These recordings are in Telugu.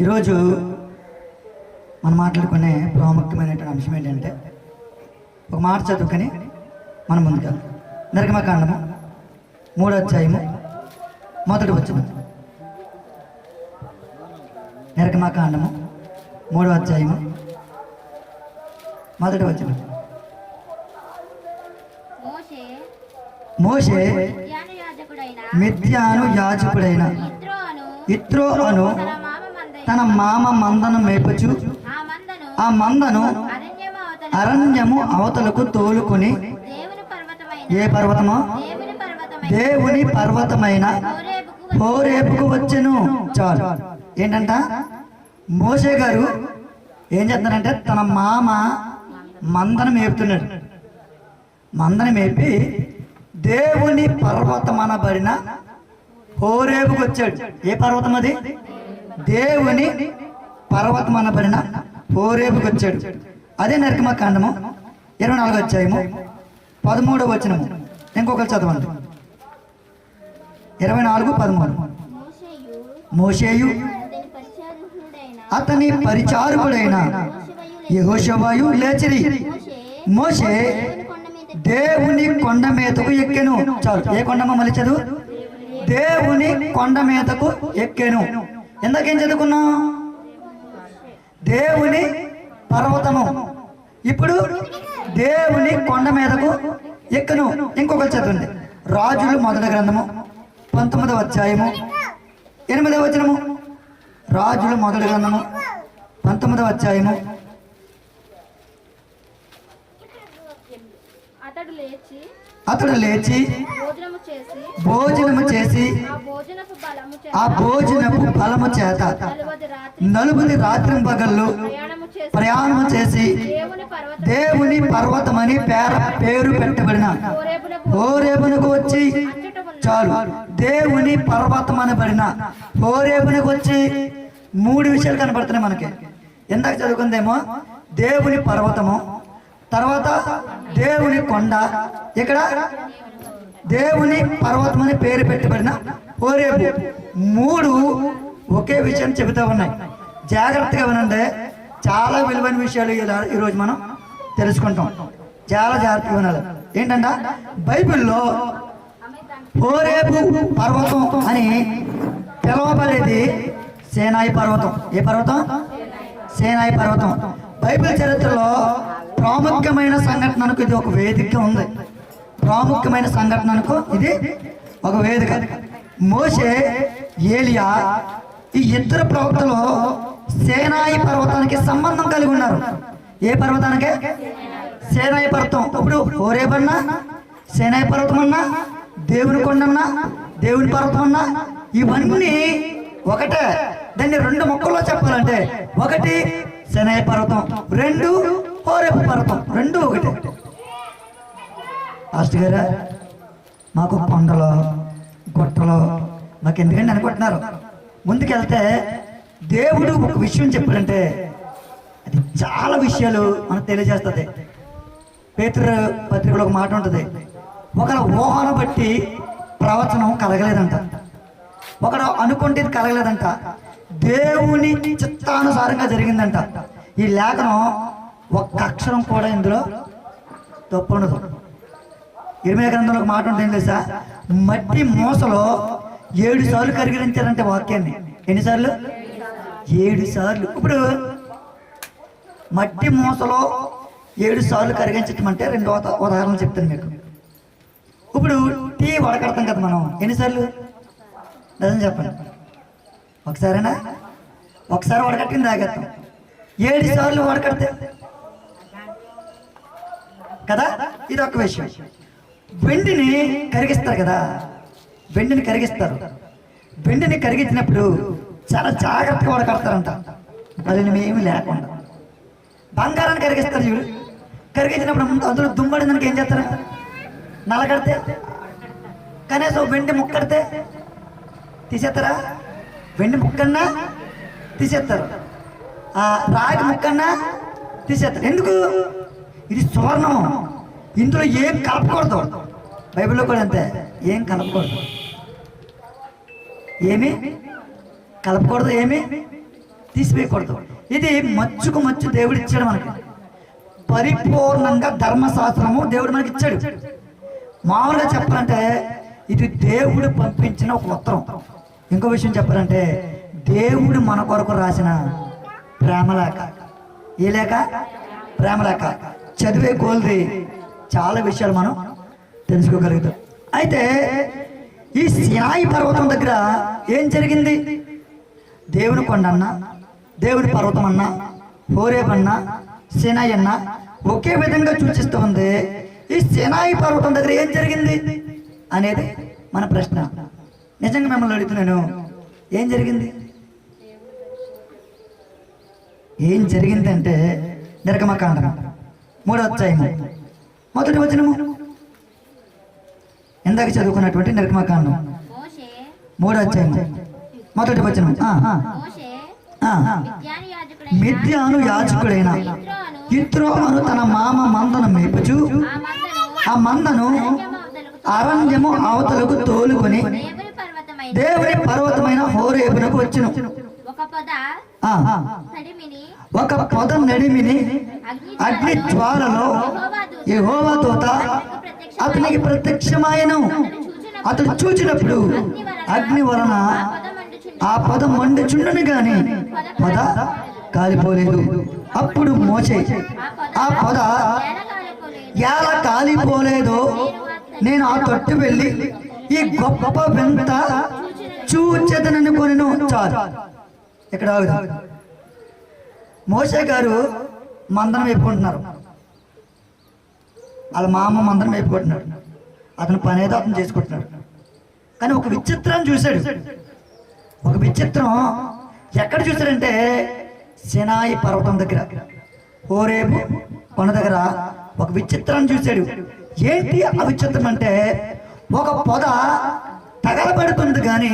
ఈరోజు మనం మాట్లాడుకునే ప్రాముఖ్యమైనటువంటి అంశం ఏంటంటే ఒక మాట చదువుకొని మనం ముందుకెళ్దాం. నిర్గమకాండము 3వ అధ్యాయము 1వ వచనం. నిర్గమకాండము 3వ అధ్యాయము 1వ వచనం. మోషే మిద్యాను యాజకుడైన యిత్రో అను తన మామ మందను మేపుచు ఆ మందను అరణ్యము అవతలకు తోలుకొని ఏ పర్వతమో దేవుని పర్వతమైన హోరేబుకు వచ్చెను. చాలు. ఏంటంట, మోషే గారు ఏం చేస్తున్నారంటే తన మామ మందను మేపుతున్నాడు. మందను మేపి దేవుని పర్వతం అనబడిన హోరేబుకు వచ్చాడు. ఏ పర్వతం అది? దేవుని పర్వతం అనబడిన హోరేబుకు వచ్చాడు. అదే నిర్గమకాండము 24వ అధ్యాయము 13వ వచనము. ఇంకొకరు చదవండి. 24:13. మోషేయు అతని పరిచారకుడైన యెహోషువయు లేచిరి. మోషే దేవుని కొండ మీదకు ఎక్కెను. చాలు. ఏ కొండమ్మ మళ్ళీ చదువు. దేవుని కొండ మీదకు ఎక్కెను. ఎందాకేం చదువుకున్నాం? దేవుని పర్వతము. ఇప్పుడు దేవుని కొండ మీదకు ఎక్కను. ఇంకొకరు చదవండి. రాజులు మొదటి గ్రంథము 19వ అధ్యాయము 8వ వచనము. రాజులు మొదటి గ్రంథము 19వ అధ్యాయము. అతడు లేచి భోజనము చేసి ఆ భోజనపు బలము చేత 40 రాత్రింపగళ్ళు ప్రయాణము చేసి దేవుని పర్వతమని పేరు పెట్టబడిన హోరేబునకు వచ్చి, చాలు, దేవుని పర్వతం అనబడిన హోరేబునకు వచ్చి 3 విషయాలు కనబడుతున్నాయి మనకి. ఎందాక చదువుకుందేమో దేవుని పర్వతము, తర్వాత దేవుని కొండ, ఇక్కడ దేవుని పర్వతం అని పేరు పెట్టబడిన హోరేబు. 3 ఒకే విషయం చెబుతూ ఉన్నాయి. జాగ్రత్తగా వినండి. చాలా విలువైన విషయాలు ఈరోజు మనం తెలుసుకుంటాం. చాలా జాగ్రత్తగా వినాలి. ఏంటంటే బైబిల్లో హోరేబు పర్వతం అని పిలవబడేది సీనాయి పర్వతం. ఏ పర్వతం? సీనాయి పర్వతం. బైబిల్ చరిత్రలో ప్రాముఖ్యమైన సంఘటనకు ఇది ఒక వేదిక ఉంది. ప్రాముఖ్యమైన సంఘటనకు ఇది ఒక వేదిక. మోషే, ఏలియా ఈ ఇద్దరు ప్రవక్తలు సీనాయి పర్వతానికి సంబంధం కలిగి ఉన్నారు. ఏ పర్వతానికి? సీనాయి పర్వతం. ఇప్పుడు హోరేబన్నా, సీనాయి పర్వతం అన్నా, దేవుని కొండన్నా, దేవుని పర్వతం అన్నా ఇవన్నీ ఒకటే. దాన్ని 2 ముక్కల్లో చెప్పాలంటే, ఒకటి సీనాయి పర్వతం, 2 హోరేబు పర్వతం. 2 ఒకటే. పాస్టర్ గారు, మాకు కొండలో గుట్టలో మాకు ఎందుకంటే అనుకుంటున్నారు. ముందుకెళ్తే దేవుడు ఒక విషయం చెప్పాడంటే అది చాలా విషయాలు మనకు తెలియజేస్తుంది. పేతురు పత్రికలో ఒక మాట ఉంటుంది, ఒకరు ఊహను బట్టి ప్రవచనం కలగలేదంట, ఒకడు అనుకుంటే కలగలేదంట, దేవుని చిత్తానుసారంగా జరిగిందంట. ఈ లేఖనం ఒక్క అక్షరం కూడా ఇందులో తప్పు ఉండదు. 20వ గ్రంథంలో ఒక మాట ఉంటుంది తెలుసా? మట్టి మూసలో 7 సార్లు కరిగించారంటే వాక్యాన్ని. ఎన్నిసార్లు? 7 సార్లు. ఇప్పుడు మట్టి మూసలో 7 సార్లు కరిగించటం అంటే 2 ఉదాహరణలు చెప్తాను మీకు. ఇప్పుడు టీ వడకడతాం కదా మనం, ఎన్నిసార్లు? నిజం చెప్పండి. ఒకసారేనా? ఒకసారి వడకట్టింది తాగేస్తాం. 7 సార్లు వడకడితే కదా. ఇది ఒక విషయం. వెండిని కరిగిస్తారు కదా, వెండిని కరిగిస్తారు. వెండిని కరిగించినప్పుడు చాలా జాగ్రత్తగా వడకడతారంట, మళ్ళీ ఏమీ లేకుండా. బంగారాన్ని కరిగిస్తారు చూడు, కరిగించినప్పుడు అందులో దుమ్మడిదానికి ఏం చేస్తారు? నలగడితే, కనీసం వెండి ముక్కడితే తీసేస్తారా? వెండి ముక్కన్నా తీసేస్తారు, రాగి ముక్కన్నా తీసేస్తారు. ఎందుకు? ఇది సువర్ణం, ఇందులో ఏం కలపకూడదు. బైబిల్లో కూడా అంతే, ఏం కలపకూడదు. ఏమి కలపకూడదు. ఏమి తీసివేయకూడదు. ఇది మచ్చుకు మచ్చు దేవుడు ఇచ్చాడు మనకి. పరిపూర్ణంగా ధర్మశాస్త్రము దేవుడు మనకి ఇచ్చాడు. మామూలుగా చెప్పాలంటే ఇది దేవుడు పంపించిన ఒక ఉత్తరం. ఇంకో విషయం చెప్పాలంటే దేవుడు మన కొరకు రాసిన ప్రేమలేఖ. ఏ లేఖ? ప్రేమలేఖ. చదివే కొలది చాలా విషయాలు మనం తెలుసుకోగలుగుతాం. అయితే ఈ సినాయి పర్వతం దగ్గర ఏం జరిగింది? దేవుని కొండ అన్నా, దేవుని పర్వతం అన్నా, హోరేబ్ అన్నా, సినాయి అన్నా ఒకే విధంగా సూచిస్తూ ఉంది. ఈ సినాయి పర్వతం దగ్గర ఏం జరిగింది అనేది మన ప్రశ్న. నిజంగా మిమ్మల్ని అడుగుతున్నాను, ఏం జరిగింది? ఏం జరిగిందంటే నిర్గమకాండం 3వ అధ్యాయము 1వ వచనము. ఇందాక చదువుకున్నటువంటి నిర్గమకాండం 3వ అధ్యాయము 1వ వచనం. మిద్యాను యాజకుడైన యిత్రో అను తన మామ మందను మేపుచు ఆ మందను అరణ్యము అవతలకు తోలుకొని దేవుని పర్వతమైన హోరేబునకు వచ్చును. ఒక పొద నడిమిని అగ్ని జ్వాలలో యెహోవా దూత అతనికి ప్రత్యక్షమాయెను. అతడు చూచినప్పుడు అగ్ని వలన ఆ పొద మండుచుండును గాని పొద కాలిపోలేదు. అప్పుడు మోషే ఆ పొద ఎలా కాలిపోలేదో నేను ఆ తొట్టు వెళ్ళి ఈ గొప్ప వింత చూచెదననుకొనెను. చాలు, ఇక్కడ ఆగుదాం. మోషే గారు మందనం వేపుకుంటున్నారు. వాళ్ళ మామ మందనం వేపుకుంటున్నాడు. అతని పని ఏదో అతను చేసుకుంటున్నాడు. కానీ ఒక విచిత్రాన్ని చూశాడు. ఒక విచిత్రం ఎక్కడ చూశాడంటే సినాయి పర్వతం దగ్గర, హోరేబు కొండ దగ్గర ఒక విచిత్రాన్ని చూశాడు. ఏంటి ఆ విచిత్రం అంటే ఒక పొద తగలబడుతుంది కానీ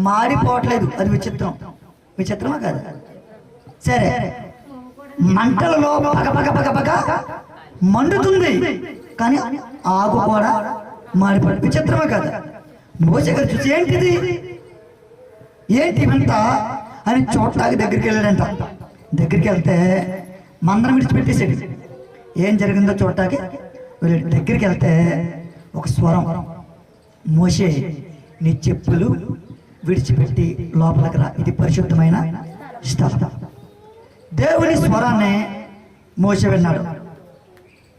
మాడిపోవట్లేదు. అది విచిత్రం. విచిత్రమా కాదు? సరే, మంటలలో పగ పగ పగ పగ మండుతుంది కానీ ఆకు కూడా మాడిపోతుంది. విచిత్రమా కాదు? మోషే గారు చూసి ఏంటిది, ఏంటి ఇవంతా అని చూడటానికి దగ్గరికి వెళ్ళాడంట. దగ్గరికి వెళ్తే మందరం విడిచిపెట్టేసాడు. ఏం జరిగిందో చూడటానికి వెళ్ళాడు. దగ్గరికి వెళ్తే ఒక స్వరం, మోషే నీ చెప్పులు విడిచిపెట్టి లోపలికి రా, ఇది పరిశుద్ధమైన స్థలం. దేవుని స్వరాన్ని మోషే విన్నాడు.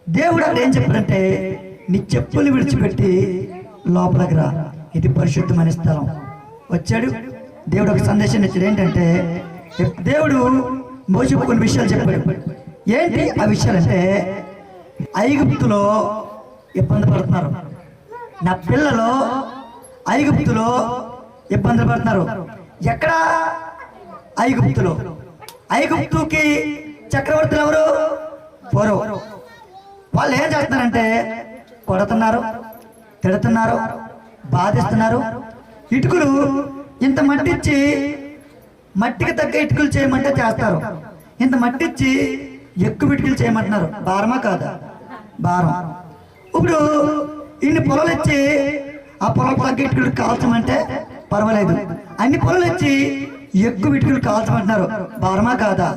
దేవుడు అక్కడ ఏం చెప్పాడంటే నీ చెప్పులు విడిచిపెట్టి లోపలికి రా, ఇది పరిశుద్ధమైన స్థలం. వచ్చాడు. దేవుడు ఒక సందేశం ఇచ్చాడు. ఏంటంటే దేవుడు మోషేకు కొన్ని విషయాలు చెప్పాడు. ఏంటి ఆ విషయాలంటే ఐగుప్తులో ఇబ్బంది పడుతున్నారు. నా పిల్లలు ఐగుప్తులో ఇబ్బందులు పడుతున్నారు. ఎక్కడ? ఐగుప్తులో. ఐగుప్తుకి చక్రవర్తులు ఎవరు? ఫరో. వాళ్ళు ఏం చేస్తున్నారంటే కొడుతున్నారు, తిడుతున్నారు, బాధిస్తున్నారు. ఇటుకలు ఇంత మట్టిచ్చి మట్టికి తగ్గ ఇటుకలు చేయమంటే చేస్తారు. ఇంత మట్టిచ్చి ఎక్కువ ఇటుకలు చేయమంటున్నారు. భారమా కాదా? భారం. ఇప్పుడు ఇన్ని పొలాలు ఇచ్చి ఆ పొలాలకు తగ్గ ఇటుకలు కాల్చమంటే పర్వాలేదు. అన్ని పొలాలు ఇచ్చి ఎక్కువ ఇటుకలు కాల్చమంటున్నారు. భారమా కాదా?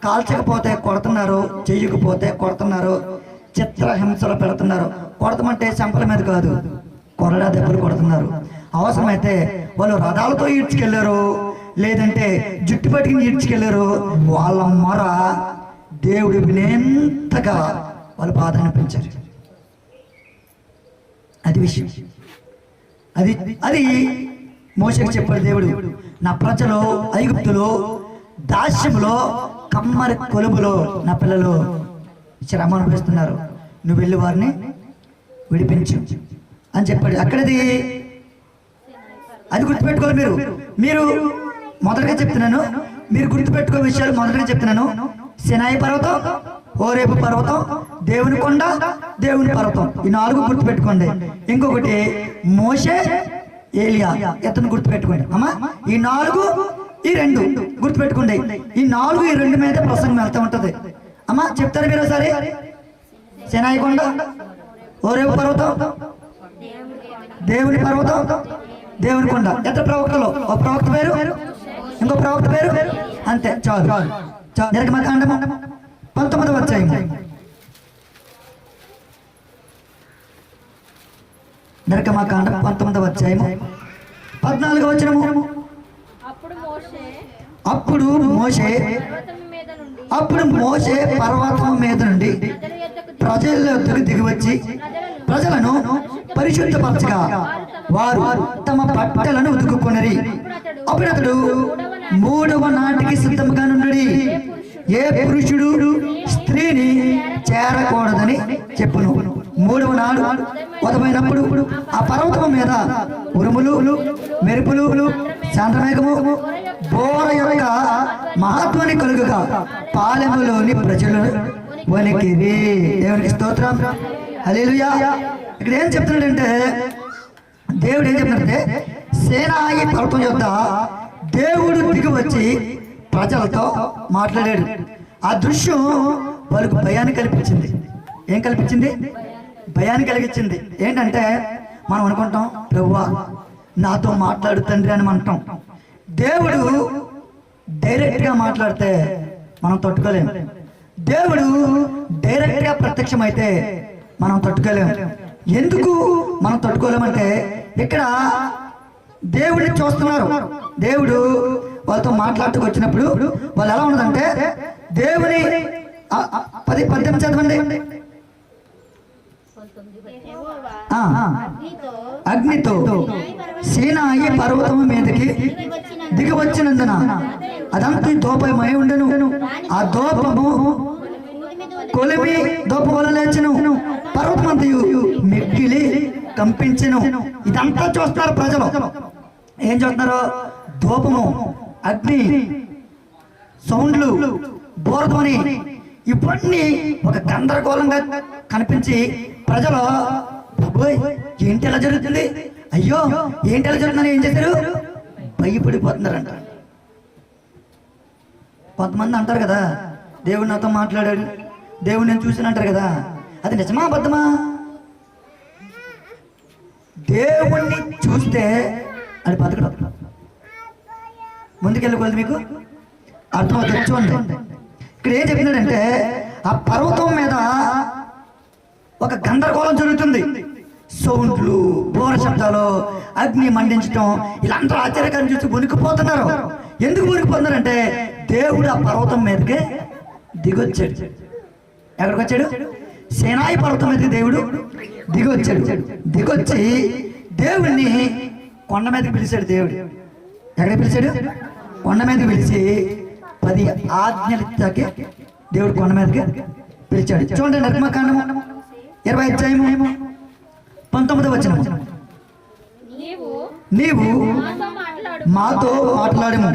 కాల్చకపోతే కొడుతున్నారు, చెయ్యకపోతే కొడుతున్నారు, చిత్రహింసలు పెడుతున్నారు. కొడతామంటే చెంపల మీద కాదు, కొరడా దెబ్బలు కొడుతున్నారు. అవసరమైతే వాళ్ళు రథాలతో ఈడ్చుకెళ్ళారు, లేదంటే జుట్టు పట్టుకుని ఈడ్చుకెళ్ళారు. వాళ్ళ మొర దేవుడు వినేంతగా వాళ్ళు బాధ అనిపించారు. అది విషయం. అది అది మోషేకు చెప్పాడు దేవుడు. నా ప్రజలు ఐగుప్తులో దాస్యములో కమ్మరి కొలుబులో నా పిల్లలు శ్రమ అనిపిస్తున్నారు, నువ్వు వెళ్ళి వారిని విడిపించు అని చెప్పాడు. అక్కడది అది గుర్తుపెట్టుకోవాలి. మీరు మొదటగా చెప్తున్నాను, మీరు గుర్తుపెట్టుకో విషయాలు మొదటగా చెప్తున్నాను. సినాయి పర్వతం, హోరేబు పర్వతం, దేవుని కొండ, దేవుని పర్వతం, ఈ 4 గుర్తుపెట్టుకోండి. ఇంకొకటి మోషే, ఏలియా, ఇతను గుర్తుపెట్టుకోండి అమ్మా. ఈ 4 ఈ 2 గుర్తుపెట్టుకోండి. ఈ 4 ఈ 2 మీద ప్రసంగం వెళ్తూ ఉంటది అమ్మా. చెప్తారు మీరు ఒకసారి? సినాయి కొండ, హోరేబు పర్వతం, దేవుని పర్వతం, దేవుని కొండ. ఎంత ప్రవక్తలో ఒక ప్రవక్త పేరు, ఇంకో ప్రవక్త పేరు అంతే చాలు. నిర్గమకాండము 19వ అధ్యాయం, నిర్గమకాండం 19వ అధ్యాయం 14వ వచనము. అప్పుడు మోషే పర్వతం మీద నుండి ప్రజల యొద్దకు దిగివచ్చి ప్రజలను పరిశుద్ధపరచగా వారు తమ బట్టలను ఉతుకుకొనిరి. అప్పుడు అతడు 3వ నాటికి సిద్ధంగా నుండి ఏ పురుషుడు స్త్రీని చేరకూడదని చెప్పును. 3వ నాడు ఉదయమైనప్పుడు ఆ పర్వతం మీద ఉరుములు, మెరుపులు, శాంతమేఘము, బోర యొక్క మహాత్మని కలుగుగా పాలెములోని ప్రజలు వణికిరి. దేవునికి స్తోత్రం, హల్లెలూయా. ఇక్కడ ఏం చెప్తున్నాడంటే, దేవుడు ఏం చెప్తున్నాడంటే, సీనాయి పర్వతం యొద్ద దేవుడు దిగి వచ్చి ప్రజలతో మాట్లాడాడు. ఆ దృశ్యం వాళ్ళకు భయాన్ని కల్పించింది. ఏం కల్పించింది? భయాన్ని కలిగించింది. ఏంటంటే మనం అనుకుంటాం, ప్రభువా నాతో మాట్లాడు తండ్రి అని అంటాం. దేవుడు డైరెక్ట్గా మాట్లాడితే మనం తట్టుకోలేము. దేవుడు డైరెక్ట్గా ప్రత్యక్షమైతే మనం తట్టుకోలేము. ఎందుకు మనం తట్టుకోలేమంటే, ఇక్కడ దేవుడిని చూస్తున్నారు. దేవుడు వాళ్ళతో మాట్లాడుతూ వచ్చినప్పుడు వాళ్ళు ఎలా ఉన్నదంటే, దేవుని 18 చదవండి. అగ్నితో సీనాయి పర్వతము మీదకి దిగి వచ్చినందున అదంతా దోపమై ఉండెను. ఆ దోపము కొలిమి దోప వల్ల లేచెను. పర్వతమంతయు మిక్కిలి కంపించెను. ఇదంతా చూస్తున్నారు ప్రజలు. ఏం చూస్తున్నారు? దోపము, అగ్ని, సౌండ్లు, బోరధ్వని, ఇవన్నీ ఒక గందరగోళంగా కనిపించి ప్రజలు ఏంటి ఎలా జరుగుతుంది, అయ్యో ఏంటి ఎలా జరుగుతుందని ఏం చేశారు? భయపడిపోతున్నారంట. కొంతమంది అంటారు కదా, దేవుడు నాతో మాట్లాడాడు, దేవుడు నేను చూసాను అంటారు కదా. అది నిజమా అబద్ధమా? దేవుణ్ణి చూస్తే అది బతకడం. ముందుకెళ్ళకూడదు, మీకు అర్థమవుతుంది. చూడండి ఇక్కడ ఏం చెప్తున్నాడంటే, ఆ పర్వతం మీద ఒక గందరగోళం జరుగుతుంది. సౌండ్లు, బోర శబ్దాలు, అగ్ని మండించడం, ఇలాంటి ఆశ్చర్యకారం చూసి వణికిపోతున్నారు. ఎందుకు వణికిపోతున్నారంటే, దేవుడు ఆ పర్వతం మీదకి దిగొచ్చాడు. ఎక్కడికి వచ్చాడు? సీనాయి పర్వతం మీదకి దేవుడు దిగొచ్చాడు. దిగొచ్చి దేవుడిని కొండ మీదకి పిలిచాడు. దేవుడు ఎక్కడికి పిలిచాడు? కొండ మీదకి పిలిచి 10 ఆజ్ఞలు ఇచ్చాకే దేవుడు కొండ మీదకి పిలిచాడు. చూడండి, నిర్గమకాండము 20వ అధ్యాయము 19వ వచనం. నీవు మాతో మాట్లాడము,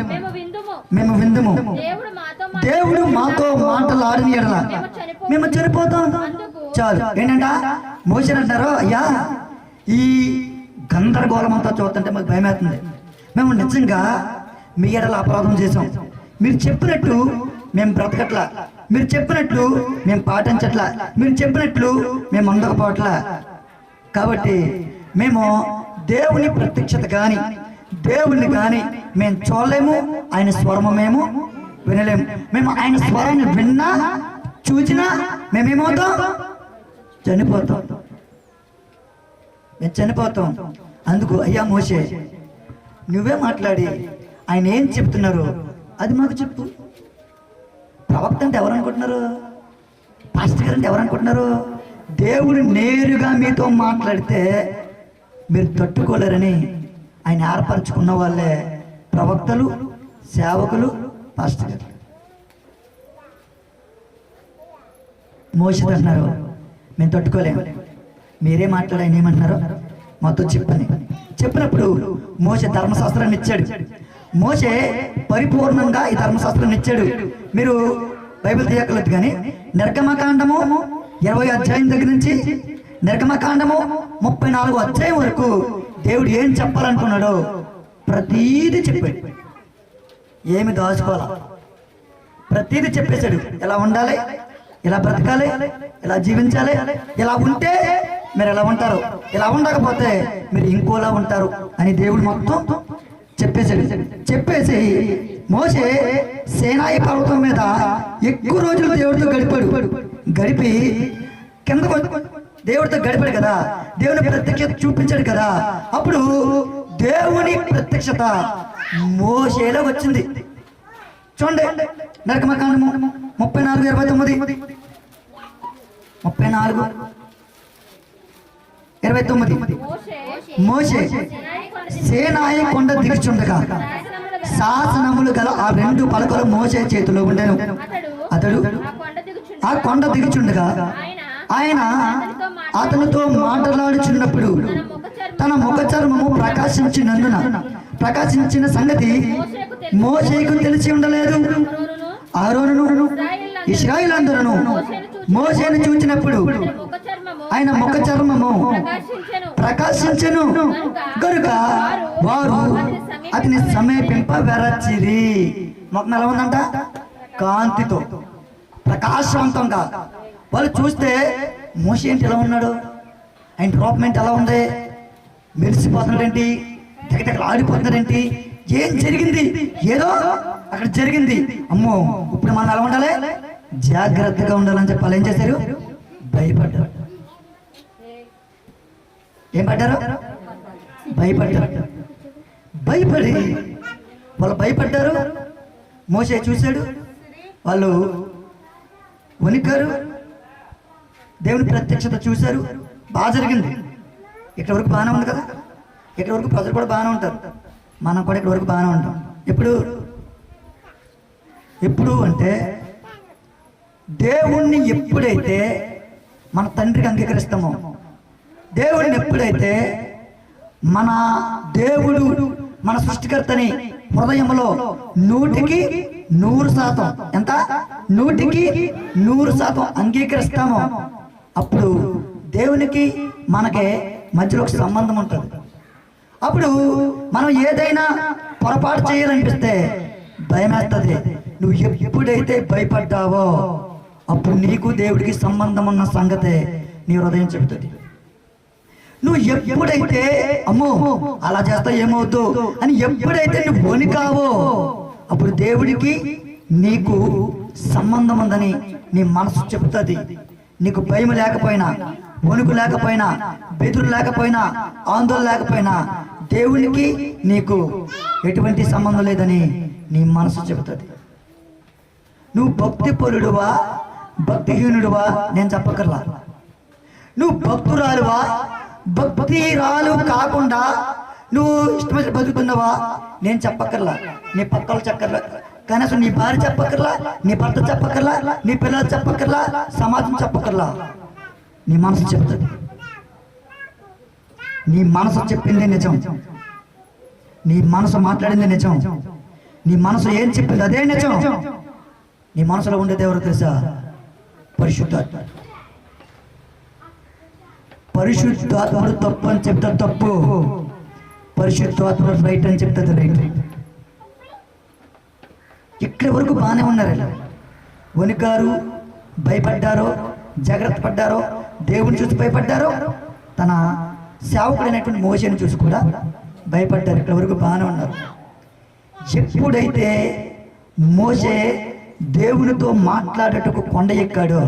మేము విందుము. దేవుడు మాతో మాట్లాడిన ఎడల మేము చనిపోతాం. చాలు. ఏంటంట? మోషే అంటారు, అయ్యా ఈ గందరగోళం అంతా చూస్తుంటే మాకు భయం అవుతుంది. మేము నిజంగా మీ ఎడల అపరాధం చేసాం. మీరు చెప్పినట్టు మేము బ్రతకట్లా, మీరు చెప్పినట్లు మేము పాటించట్లా, మీరు చెప్పినట్లు మేము అందకపోవట్లా. కాబట్టి మేము దేవుని ప్రత్యక్షత కానీ దేవుణ్ణి కానీ మేము చూడలేము, ఆయన స్వరము మేము వినలేము. మేము ఆయన స్వరాన్ని విన్నా చూసినా మేమేమవుతాం? చనిపోతాం. మేము చనిపోతాం. అందుకు అయ్యా మోషే, నువ్వే మాట్లాడి ఆయన ఏం చెప్తున్నారు అది మాకు చెప్పు. ప్రవక్త అంటే ఎవరు అనుకుంటున్నారు? పాస్టర్ గారు అంటే ఎవరు అనుకుంటున్నారు? దేవుడు నేరుగా మీతో మాట్లాడితే మీరు తట్టుకోలేరని ఆయన ఏర్పరచుకున్న వాళ్ళే ప్రవక్తలు, సేవకులు, పాస్టర్ గారు. మోషే అంటున్నారు, మేము తట్టుకోలేము, మీరే మాట్లాడి ఆయన ఏమంటున్నారో మాతో చెప్పని చెప్పినప్పుడు మోషే ధర్మశాస్త్రాన్ని ఇచ్చాడు. మోషే పరిపూర్ణంగా ఈ ధర్మశాస్త్రాన్ని ఇచ్చాడు. మీరు బైబిల్ తీయక్కర్లేదు కానీ నిర్గమకాండము 20వ అధ్యాయం దగ్గర నుంచి నిర్గమకాండము 34వ అధ్యాయం వరకు దేవుడు ఏం చెప్పాలనుకున్నాడో ప్రతీది చెప్పాడు. ఏమి దాచుకోవాలా, ప్రతీది చెప్పేశాడు. ఎలా ఉండాలి, ఎలా బ్రతకాలి, ఎలా జీవించాలి, ఎలా ఉంటే మీరు ఎలా ఉంటారు, ఎలా ఉండకపోతే మీరు ఇంకోలా ఉంటారు అని దేవుడు మొత్తం చెప్పేశాడు. చెప్పేసి మోషే సీనాయి పర్వతం మీద ఎక్కువ రోజులు దేవుడితో గడిపి కిందకు దేవుడితో గడిపాడు కదా, దేవుని ప్రత్యక్షత చూపించాడు కదా. అప్పుడు దేవుని ప్రత్యక్షత మోషేలో వచ్చింది. చూడండి, నిర్గమకాండము 34:29, 34:29. మోషే సీనాయి కొండ దిగుచుండగా శాసనములు గల ఆ 2 పలకలు మోషే చేతిలో ఉండెను. అతడు ఆ కొండ దిగుచుండగా ఆయన అతనితో మాట్లాడుచున్నప్పుడు తన ముఖ చర్మము ప్రకాశించిన సంగతి మోషేకు తెలిసి ఉండలేదు. అహరోనును ఇశ్రాయేలందరూ మోషేను చూచినప్పుడు ఆయన ముఖ చర్మము ప్రకాశించెను గనుక వారు అతని సమీపింప వెరచిరి. మొక్కం ఎలా ఉందంట? కాంతితో, ప్రకాశవంతంగా. వాళ్ళు చూస్తే మోషే ఏంటి ఎలా ఉన్నాడు, ఆయన రూపం ఏంటి ఎలా ఉంది, మెరిసిపోతున్నాడేంటి, దగ్గర ఆడిపోతున్నాడేంటి, ఏం జరిగింది, ఏదో అక్కడ జరిగింది. అమ్మో, ఇప్పుడు మనం ఎలా ఉండాలి, జాగ్రత్తగా ఉండాలని చెప్పి వాళ్ళు ఏం చేశారు, భయపడ్డారు. ఏం పడ్డారు? భయపడి వాళ్ళు భయపడ్డారు. మోషే చూశాడు, వాళ్ళు వణికారు. దేవుని ప్రత్యక్షత చూశారు. బాగా జరిగింది. ఇక్కడ వరకు బాగానే ఉంది కదా, ఇక్కడ వరకు ప్రజలు కూడా బాగానే ఉంటారు, మనం కూడా ఇక్కడ వరకు బాగానే ఉంటాం. ఎప్పుడు అంటే దేవుణ్ణి ఎప్పుడైతే మన తండ్రికి అంగీకరిస్తామో, దేవుడిని ఎప్పుడైతే మన దేవుడు మన సృష్టికర్తని హృదయంలో 100% ఎంత, 100% అంగీకరిస్తామో అప్పుడు దేవునికి మనకి మధ్యలో ఒక సంబంధం ఉంటుంది. అప్పుడు మనం ఏదైనా పొరపాటు చేయాలనిపిస్తే భయం వేస్తుంది. నువ్వు ఎప్పుడైతే భయపడ్డావో అప్పుడు నీకు దేవుడికి సంబంధం ఉన్న సంగతే నీ హృదయం చెబుతుంది. నువ్వు ఎప్పుడైతే అమ్మో అలా చేస్తా ఏమవుద్దు అని ఎప్పుడైతే నువ్వు వణికావో అప్పుడు దేవుడికి నీకు సంబంధం ఉందని నీ మనసు చెబుతుంది. నీకు భయం లేకపోయినా, వణుకు లేకపోయినా, బెదురు లేకపోయినా, ఆందోళన లేకపోయినా దేవునికి నీకు ఎటువంటి సంబంధం లేదని నీ మనసు చెబుతుంది. నువ్వు భక్తి పరుడువా భక్తిహీనుడువా నేను చెప్పకర్లా. నువ్వు భక్తురాలువా భక్తిరాలు కాకుండా నువ్వు ఇష్టమైన బతుకుతున్నావా నేను చెప్పక్కర్లా. నీ పక్కలు చెప్పక్కర్లా, కనీసం నీ భార్య చెప్పక్కర్లా, నీ భర్త చెప్పక్కర్లా, నీ పిల్లలు చెప్పక్కర్లా, సమాజం చెప్పక్కర్లా. నీ మనసు చెప్తుంది. నీ మనసు చెప్పింది నిజం, నీ మనసు మాట్లాడింది నిజం, నీ మనసు ఏం చెప్పింది అదే నిజం. నీ మనసులో ఉండేది ఎవరు తెలుసా? పరిశుద్ధాత్మ. పరిశుద్ధాత్ముడు తప్పు అని చెప్తా తప్పు, పరిశుద్ధాత్ముడు రైట్ అని చెప్తుంది రైట్. ఇక్కడి వరకు బాగానే ఉన్నారు. వణికారు, భయపడ్డారో, జాగ్రత్త పడ్డారో, దేవుని చూసి భయపడ్డారో, తన సేవకుడైనటువంటి మోషేని చూసి కూడా భయపడ్డారు. ఇక్కడ వరకు బాగానే ఉన్నారు. ఎప్పుడైతే మోషే దేవునితో మాట్లాడేటకు కొండ ఎక్కాడో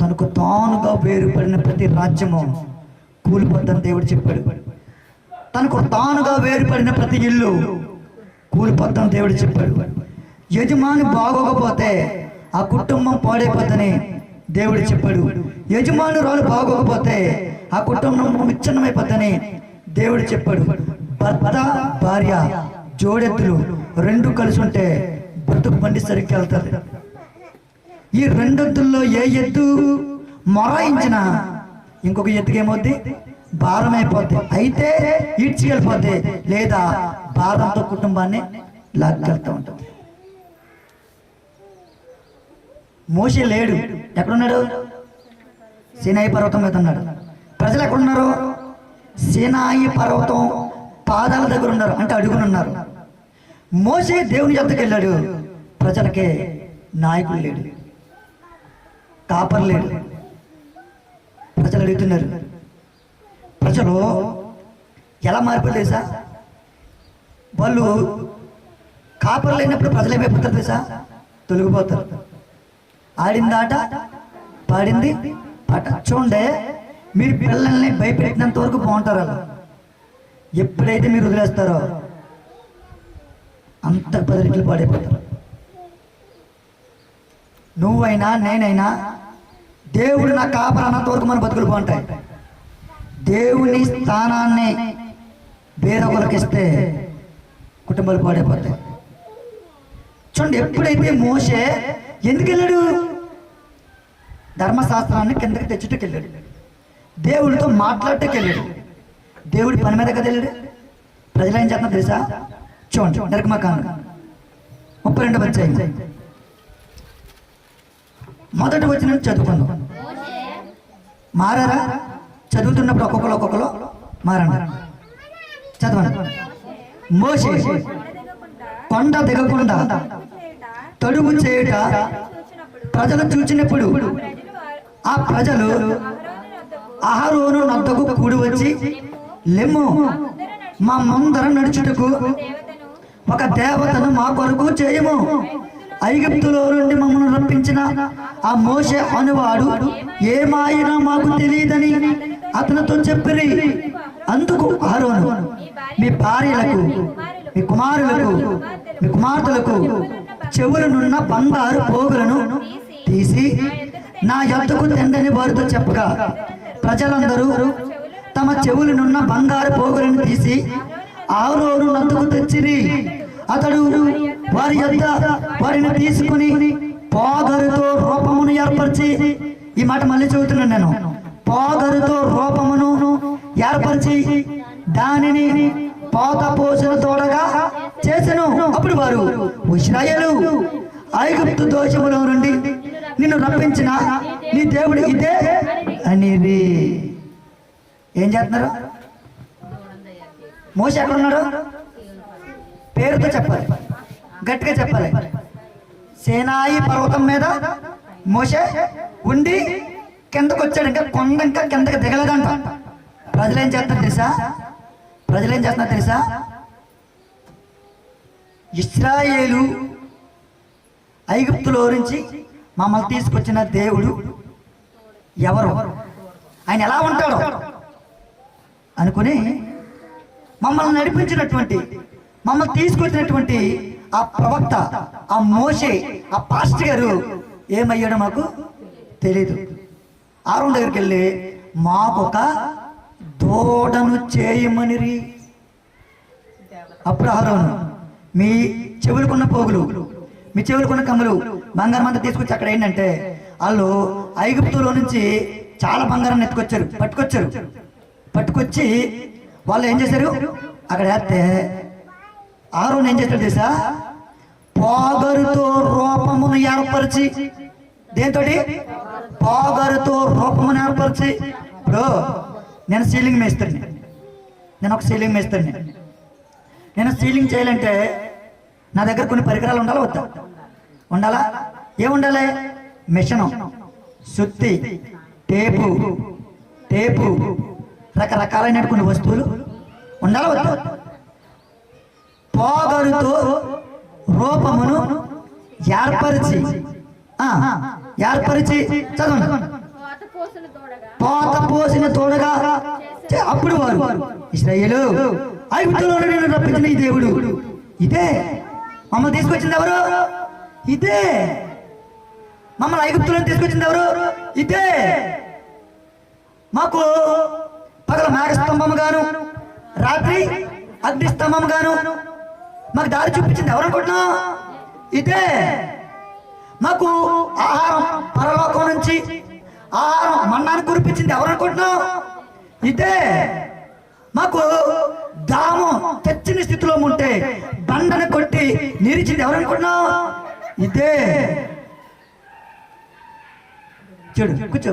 తనకు తానుగా వేరుపడిన ప్రతి రాజ్యము కూలిపోద్దని దేవుడు చెప్పాడు. తనకు తానుగా వేరుపడిన ప్రతి ఇల్లు కూలిపోద్దని దేవుడు చెప్పాడు. యజమాని బాగోకపోతే ఆ కుటుంబం పాడైపోద్దని దేవుడు చెప్పాడు. యజమానురాలు బాగోకపోతే ఆ కుటుంబం విచ్ఛిన్నమైపోద్దని దేవుడు చెప్పాడు. భర్త భార్య జోడెత్తులు 2 కలిసి ఉంటే బ్రతుకు బండి సరిగ్గా వెళ్తారు. ఈ 2 ఎద్దుల్లో ఏ ఎద్దు మొరాయించినా ఇంకొక ఎద్దుకి ఏమవుద్ది? భారం అయిపోద్ది. అయితే ఈడ్చికెళ్ళిపోద్ది, లేదా భారంతో కుటుంబాన్ని లాక్కెళ్తూ ఉంటుంది. మోషే లేడు. ఎక్కడున్నాడు? సీనాయి పర్వతం మీద ఉన్నాడు. ప్రజలు ఎక్కడున్నారు? సీనాయి పర్వతం పాదాల దగ్గర ఉన్నారు, అంటే అడుగునున్నారు. మోషే దేవుని యొద్దకు వెళ్ళాడు. ప్రజలకే నాయకుడు లేడు, కాపర్ లేడు. ప్రజలు అడుగుతున్నారు. ప్రజలు ఎలా మారిపోలేసా? వాళ్ళు కాపరు లేనప్పుడు ప్రజలు ఏమైపోతారు తెలుసా? తొలగిపోతారు. ఆడిందాట పాడింది పాట. చూడండి, మీరు పిల్లల్ని భయపెట్టినంత వరకు బాగుంటారు. అలా ఎప్పుడైతే మీరు వదిలేస్తారో అంత 10 రెట్లు పాడైపోతారు. నువ్వైనా నేనైనా దేవుడు నా కాపరి అన్నంత వరకు మన బతుకులు బాగుంటాయి. దేవుని స్థానాన్ని వేరొకరికి ఇస్తే కుటుంబాలు పాడైపోతాయి. చూడండి, ఎప్పుడైతే మోషే ఎందుకు వెళ్ళాడు? ధర్మశాస్త్రాన్ని కిందకి తెచ్చుటకు వెళ్ళాడు. దేవుడితో మాట్లాడటకు వెళ్ళాడు. దేవుడి పని మీద కదా వెళ్ళాడు. ప్రజలు ఏం చేస్తున్నా తెలుసా? చూడండి, నిర్గమకాండం 32వ అధ్యాయం మొదటి వచనం చదువుకుందాం. మారారా? చదువుతున్నప్పుడు ఒక్కొక్కరు మారండి. చదవండి. మోషే కొండ దిగకుండా తడుగు చేయుట ప్రజలు చూచినప్పుడు ఆ ప్రజలు అహరోను నద్దకు కూడి వచ్చి, లెమ్ము, మా ముందర నడుచుటకు ఒక దేవతను మా కొరకు చేయము. ఐగుప్తులో నుండి మమ్మల్ని రప్పించిన ఆ మోషే అనువాడు ఏమాయినా మాకు తెలియదని అతనితో చెప్పిరి. అందుకు అహరోను, మీ భార్యలకు, మీ కుమారులకు, మీ కుమార్తెలకు చెవులనున్న బంగారు పోగులను తీసి నా యొద్దకు తెండని వారితో చెప్పగా, ప్రజలందరూ తమ చెవులనున్న బంగారు పోగులను తీసి అహరోను నద్దకు తెచ్చిరి. అతడు వారి యొద్ద వారిని తీసుకుని పోగరుతో రూపమును ఏర్పరిచి, ఈ మాట మళ్ళీ చదువుతున్నాను నేను, పోగరుతో రూపమును ఏర్పరిచి దానిని పోత పోసిన తోడగా చేసెను. అప్పుడు వారు, ఇశ్రాయేలు, ఐగుప్తు దోషములో నుండి నిన్ను రప్పించిన నీ దేవుడు ఇదే అనేది. ఏం చేస్తున్నారు? మోషే ఎక్కడ ఉన్నాడు? పేరుతో చెప్పాలి, గట్టిగా చెప్పాలి. సేనాయి పర్వతం మీద మోషే ఉండి కిందకు వచ్చాడు. ఇంకా కొండ ఇంకా కిందకి దిగలేదంట. ప్రజలు ఏం చేస్తున్నారు తెలుసా? ఇశ్రాయేలు ఐగుప్తులో నుంచి మమ్మల్ని తీసుకొచ్చిన దేవుడు ఎవరు, ఆయన ఎలా ఉంటాడో అనుకుని మమ్మల్ని నడిపించినటువంటి, మమ్మల్ని తీసుకొచ్చినటువంటి ఆ ప్రవక్త, ఆ మోషే, ఆ పాస్టర్ గారు ఏమయ్యాడో మాకు తెలీదు. ఆరోన్ దగ్గరికి వెళ్ళి మాకొక దూడను చేయమనిరి. అప్పుడు ఆరోను, మీ చెవులకున్న పోగులు, మీ చెవులకున్న కమ్ములు, బంగారం అంతా తీసుకొచ్చి అక్కడ ఏంటంటే వాళ్ళు ఐగుప్తులో నుంచి చాలా బంగారం పట్టుకొచ్చి వాళ్ళు ఏం చేశారు? అక్కడ వేస్తే ఆరోను ఏం చేస్తాడు తెలుసా? పోగరుతో రూపమును ఏర్పరిచి, దేంతో? పోగరుతో రూపమును ఏర్పరిచి. ఇప్పుడు నేను సీలింగ్ మేస్తాను, నేను ఒక సీలింగ్ మేస్తాను. నేను సీలింగ్ చేయాలంటే నా దగ్గర కొన్ని పరికరాలు ఉండాలా వద్దా? ఉండాలా? ఏముండాలి? మిషను, సుత్తి, టేపు, రకరకాలైన కొన్ని వస్తువులు ఉండాలా వద్దా? పోగరుతో రూపమును ఏర్పరిచి చదవండి. పోత పోసిన తోడగా. అప్పుడు వారు, ఇశ్రాయేలు, ఐగుప్తులో నుండి రప్పించిన ఈ దేవుడు ఇదే. మమ్మల్ని తీసుకొచ్చింది ఎవరు? ఇదే. మమ్మల్ని ఐగుప్తులో తీసుకొచ్చింది ఎవరు? ఇదే. మాకు పగల మేఘస్తంభము గాను, రాత్రి అగ్నిస్తంభము గాను మాకు దారి చూపించింది ఎవరు అనుకుంటున్నాం? ఇదే. మాకు ఆహారం పరలోకం నుంచి ఆహారం మన్నాను కురిపించింది ఎవరు అనుకుంటున్నాం? ఇదే. మాకు దాము తెచ్చిన స్థితిలో ఉంటే బండను కొట్టి నిరిచింది ఎవరు అనుకుంటున్నాం? ఇదే. చూడు, కూర్చో.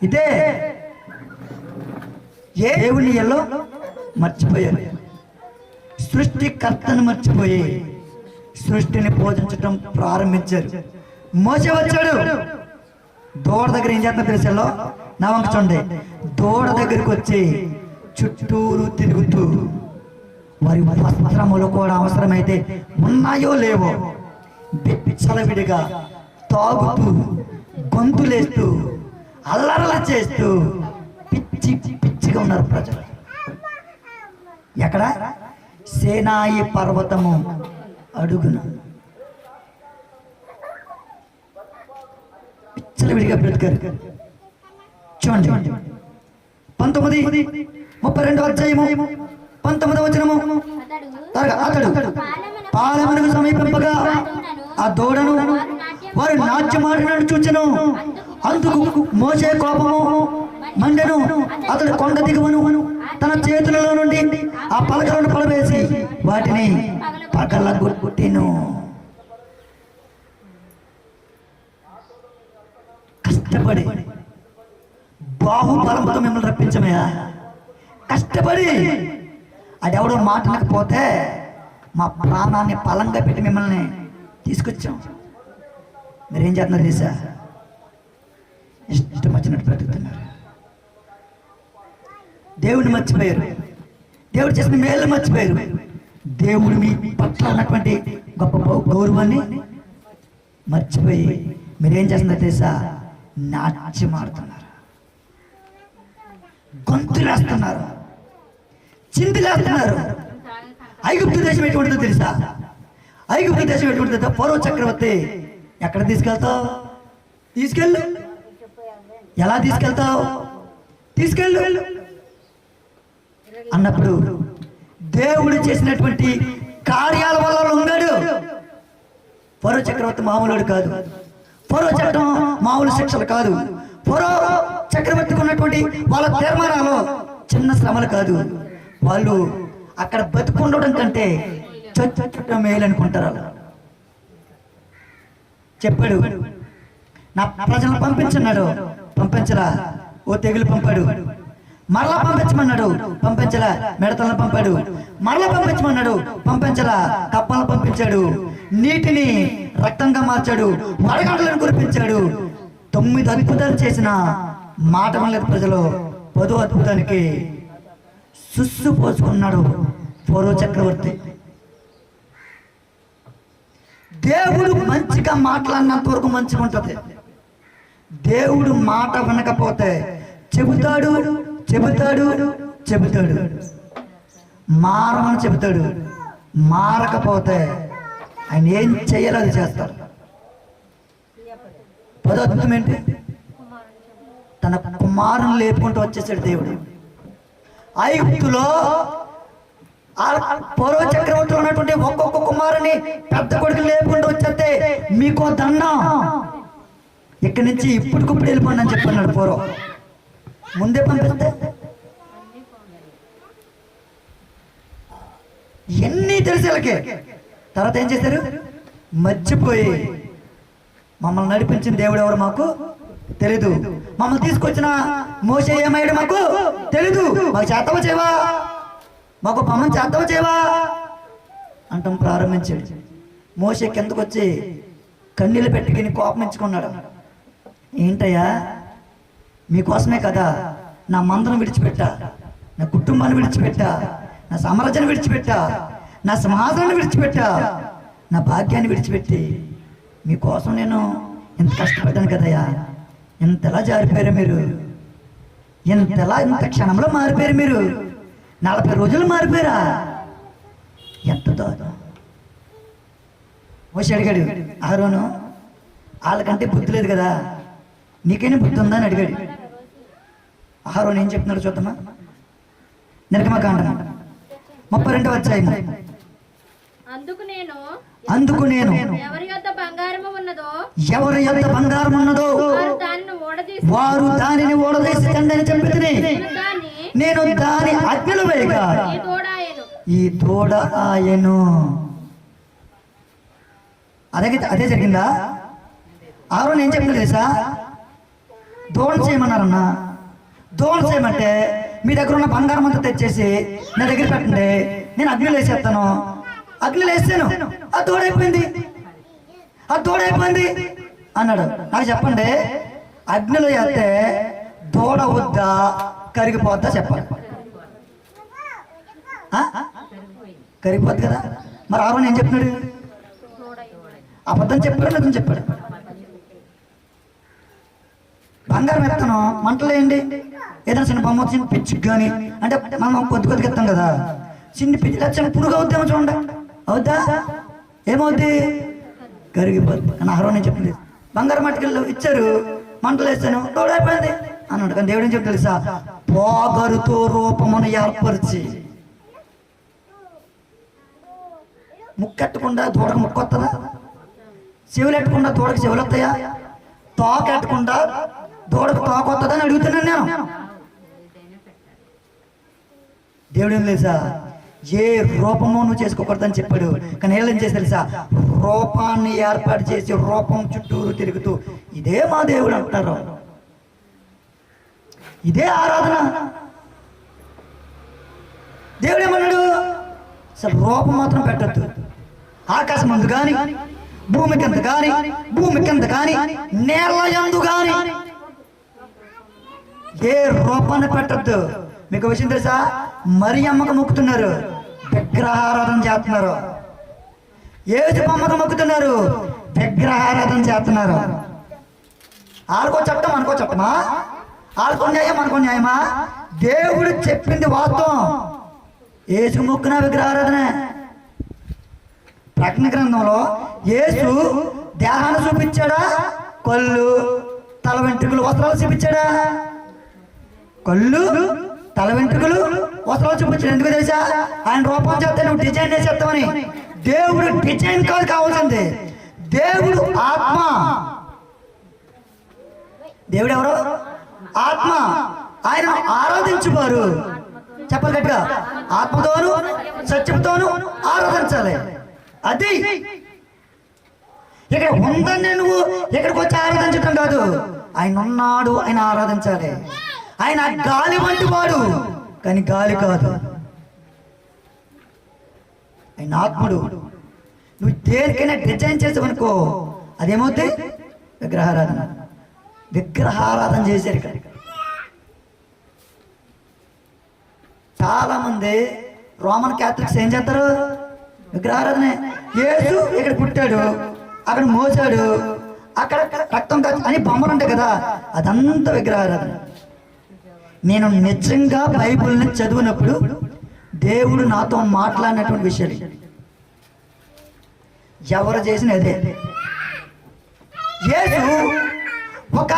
ఇదే. ఏ దేవుని ఎల్లో మర్చిపోయారు, సృష్టికర్తను మర్చిపోయి సృష్టిని పూజించడం ప్రారంభించారు. మోసే వచ్చాడు. దూడ దగ్గర ఏం చేస్తున్నా తెలుసా? నా వంక చూడండి. దూడ దగ్గరికి వచ్చి చుట్టూరు తిరుగుతూ వారి వస్త్రములు కూడా అవసరమైతే ఉన్నాయో లేవో విచ్చలవిడిగా తాగుతూ గొంతులేస్తూ అల్లరల చేస్తూ పిచ్చి పిచ్చిగా ఉన్నారు ప్రజలు. ఎక్కడ? సేనాయి పర్వతము అడుగున విచ్చలవిడిగా బ్రతికారు. చూడండి 19:32 అధ్యాయము 19వ వచనము. అతడు పాలెమునకు సమీపింపగా ఆ దూడను వారు నాట్యమాడినట్టు చూచెను. అందుకు మోషే కోపము మండెను. అతడు కొండ దిగువను తన చేతులలో నుండి ఆ పలకలను పడవేసి వాటిని పగలగొట్టెను. కష్టపడి బాహుబలంతో మిమ్మల్ని రప్పించమయ్యా. కష్టపడి అదెవడో మాటనకపోతే మా ప్రాణాన్ని పలంగా పెట్టి మిమ్మల్ని తీసుకొచ్చాం. మీరేం చేస్తున్నారు తెలుసా? ఇష్టం వచ్చినట్టు బ్రతుకుతున్నారు. దేవుడిని మర్చిపోయారు. దేవుడు చేసిన మేలు మర్చిపోయారు. దేవుడు మీ పట్ల ఉన్నటువంటి గొప్ప గౌరవాన్ని మర్చిపోయి మీరేం చేస్తున్నారు తెలుసా? నాట్యం ఆడుతున్నారు, గొంతులేస్తున్నారు, చిందులేస్తున్నారు. ఐగుప్తు దేశం ఎటువంటిదో తెలుసా? ఐగుప్తు దేశం ఎటువంటిదో ఫరో చక్రవర్తి ఎక్కడ తీసుకెళ్తావు? తీసుకెళ్ళు. ఎలా తీసుకెళ్తావు? తీసుకెళ్ళు అన్నప్పుడు దేవుడు చేసినటువంటి కార్యాల వల్ల లొంగాడు. ఫరో చక్రవర్తి మామూలుడు కాదు. ఫరో చట్టం మామూలు శిక్షలు కాదు. ఫరో చక్రవర్తికి ఉన్నటువంటి వాళ్ళ తీర్మానాలు చిన్న శ్రమలు కాదు. వాళ్ళు అక్కడ బతుకుండడం కంటే చచ్చటం మేలు అనుకుంటారు. అలా చెప్పాడు, నా ప్రజలను పంపించన్నాడు, పంపించరా. ఓ తెగులు పంపాడు, మరలా పంపించమన్నాడు, పంపించరా. మిడతలను పంపాడు, మరలా పంపించమన్నాడు, పంపించరా. కప్పలను పంపించాడు, నీటిని రక్తంగా మార్చాడు, వడగంటలను కురిపించాడు. 9 అద్భుతాలు చేసిన మాట వల్ల ప్రజలు 10వ అద్భుతానికి సుస్సు పోసుకున్నాడు ఫరో చక్రవర్తి. దేవుడు మంచిగా మాట్లాడినంత వరకు మంచిగా ఉంటుంది. దేవుడు మాట వినకపోతే చెబుతాడు చెబుతాడు చెబుతాడు, మారమని చెబుతాడు. మారకపోతే ఆయన ఏం చేయాలో అది చేస్తాడు. 10వ అద్భుతం ఏంటి? తన కుమారుని లేపుకుంటూ వచ్చేసాడు దేవుడు. ఐగుప్తులో ఫరో చక్రవర్తిలో ఉన్నటువంటి ఒక్కొక్క కుమారుని పెద్ద కొడుకు లేపుకుంటూ వచ్చేస్తే మీకో దండం, ఇక్కడి నుంచి ఇప్పటికప్పుడు వెళ్ళిపోండి అని చెప్పన్నాడు ఫరో. ముందే పంపిస్తే ఎన్ని తెలిసి వాళ్ళకి. తర్వాత ఏం చేశారు? మర్చిపోయి మమ్మల్ని నడిపించిన దేవుడు ఎవరు మాకు తెలీదు, మమ్మల్ని తీసుకొచ్చిన మోషే ఏమయ్యాడు మాకు తెలీదు, మాకు చేతవ చేయవా, మాకు పమ్మని చేతవ చేయవా అంటాం ప్రారంభించాడు. మోషే కిందకు వచ్చి కన్నీళ్ళు పెట్టుకుని కోపమించుకున్నాడు. ఏంటయ్యా, మీకోసమే కదా నా మందను విడిచిపెట్టా, నా కుటుంబాన్ని విడిచిపెట్టా, నా సామ్రాజ్యాన్ని విడిచిపెట్టా, నా సింహాసనాన్ని విడిచిపెట్టా, నా భాగ్యాన్ని విడిచిపెట్టి మీకోసం నేను ఎంత కష్టపడ్డాను కదయ్యా. ఎంతలా జారిపోయారు మీరు, ఇంత క్షణంలో మారిపోయారు మీరు. 40 రోజులు మారిపోయారా? ఎంత దారుణం. మోషే అడిగాడు, అహరోను వాళ్ళకంటే బుద్ధి లేదు కదా, నీకైనా బుద్ధి ఉందా అని అడిగాడు. అహరోను ఏం చెప్తున్నాడు చూద్దామా? నిర్గమకాండం 32వ అధ్యాయం. అందుకు నేను ఎవరి యొద్ద బంగారం ఉన్నదో వారు దానిని ఓడదీసి తండ్రి చెప్పి తిని నేను దాని అగ్నిలో వేయగా ఈ తోడ ఆయను. అదే జరిగిందా? ఆరోన్ ఏం చెప్పింది తెలుసా? దోణ చేయమన్నారన్నా. దోణ చేయమంటే మీ దగ్గర ఉన్న బంగారం అంతా తెచ్చేసి నా దగ్గర పెట్టండి, నేను అగ్నిలో వేసేస్తాను. అగ్నిలో వేసాను, ఆ తోడైపోయింది, ఆ తోడైపోయింది అన్నాడు. నాకు చెప్పండి, అగ్నిలో వేస్తే దూడ వద్దా కరిగిపోద్దా చెప్పాలి? కరిగిపోద్ది కదా. మరి ఆరోన్ ఏం చెప్తున్నాడు? అబద్ధం చెప్పాడు, నిజం చెప్పాడు. బంగారం ఎత్తనం మంటలు వేయండి, ఏదైనా చిన్న బొమ్మ చిన్న పిచ్చికి కానీ, అంటే మనం కొద్ది కొద్దిగా ఎత్తాం కదా, చిన్న పిచ్చి చిన్న పురుగు అవుద్దేమో చూడండి, అవుద్దా? ఏమవుద్ది? కరిగిపోద్ది అని ఆరోన్ చెప్పింది. బంగారం మట్టుకెళ్ళు ఇచ్చారు, మంటలు వేస్తాను తోడైపోయింది అన్నాడు. కానీ దేవుడు ఏం చెప్తాడు తెలుసా? పోగరుతో రూపమును ఏర్పరిచి, ముక్కెట్టకుండా దూడకు ముక్కు వస్తుందా? చెవులు ఎట్టకుండా దూడకు చెవులు వస్తాయా? తోక ఎట్టకుండా దూడకు తోక వస్తుందా అని అడుగుతున్నాను నేను. దేవుడు ఏం తెలుసా? ఏ రూపము నువ్వు చేసుకోకూడదని చెప్పాడు. కానీ ఏం చేసి తెలుసా? రూపాన్ని ఏర్పాటు చేసి రూపం చుట్టూరు తిరుగుతూ ఇదే మా దేవుడు అంటారు. ఇదే ఆరాధన. దేవుడు ఏమన్నాడు? అసలు రూపం మాత్రం పెట్టద్దు. ఆకాశం అందు కానీ, భూమి కింద కానీ, భూమి కింద కానీ, నేల యందు కానీ ఏ రూపాన్ని పెట్టద్దు. మీకు విషయం తెలుసా? మరియమ్మకు మొక్కుతున్నారు, విగ్రహారాధన చేస్తున్నారు. ఏసు బొమ్మకు మొక్కుతున్నారు, విగ్రహారాధన చేస్తున్నారు. ఆడుకో చట్టం, అనుకో చట్టమా? ఆడుకో న్యాయం, అనుకో న్యాయమా? దేవుడు చెప్పింది వాస్తవం. ఏసు మొక్కున విగ్రహారాధన. ప్రకటన గ్రంథంలో యేసు దేహాన్ని చూపించాడా? కళ్ళు, తల వెంట్రుకలు, వస్త్రాలు చూపించాడా? కళ్ళు, తల వెంట్రుకలు, వస్త్రాలు చూపించాడు. ఎందుకు తెలుసా? ఆయన రూపం చెప్తే నువ్వు డిజైన్ చేసేస్తావని. దేవుడు డిజైన్ కాదు కావాల్సింది, దేవుడు ఆత్మ. దేవుడు ఎవరు? ఆత్మ. ఆయన ఆరాధించువారు, చెప్పాలి గట్టిగా, ఆత్మతోను సత్యంతోను ఆరాధించాలి. అది ఇక్కడ ఉందని నువ్వు ఇక్కడికి వచ్చి ఆరాధించడం కాదు. ఆయన ఉన్నాడు, ఆయన ఆరాధించాలి. ఆయన గాలి వంటి వాడు, కానీ గాలి కాదు. ఆయన ఆత్ముడు. నువ్వు దేనికైనా డిజైన్ చేసావనుకో అదేమవుతుంది? విగ్రహారాధన. విగ్రహారాధన చేశారు ఇక్కడ. చాలా మంది రోమన్ క్యాథలిక్స్ ఏం చేస్తారు? విగ్రహారాధనే. యేసు ఇక్కడ పుట్టాడు, అక్కడ మోసాడు, అక్కడ రక్తం అని బొమ్మలు ఉంటాయి కదా, అదంతా విగ్రహారాధన. నేను నిజంగా బైబిల్ని చదివినప్పుడు దేవుడు నాతో మాట్లాడినటువంటి విషయాలు ఎవరు చేసిన అదే. యేసు ఒక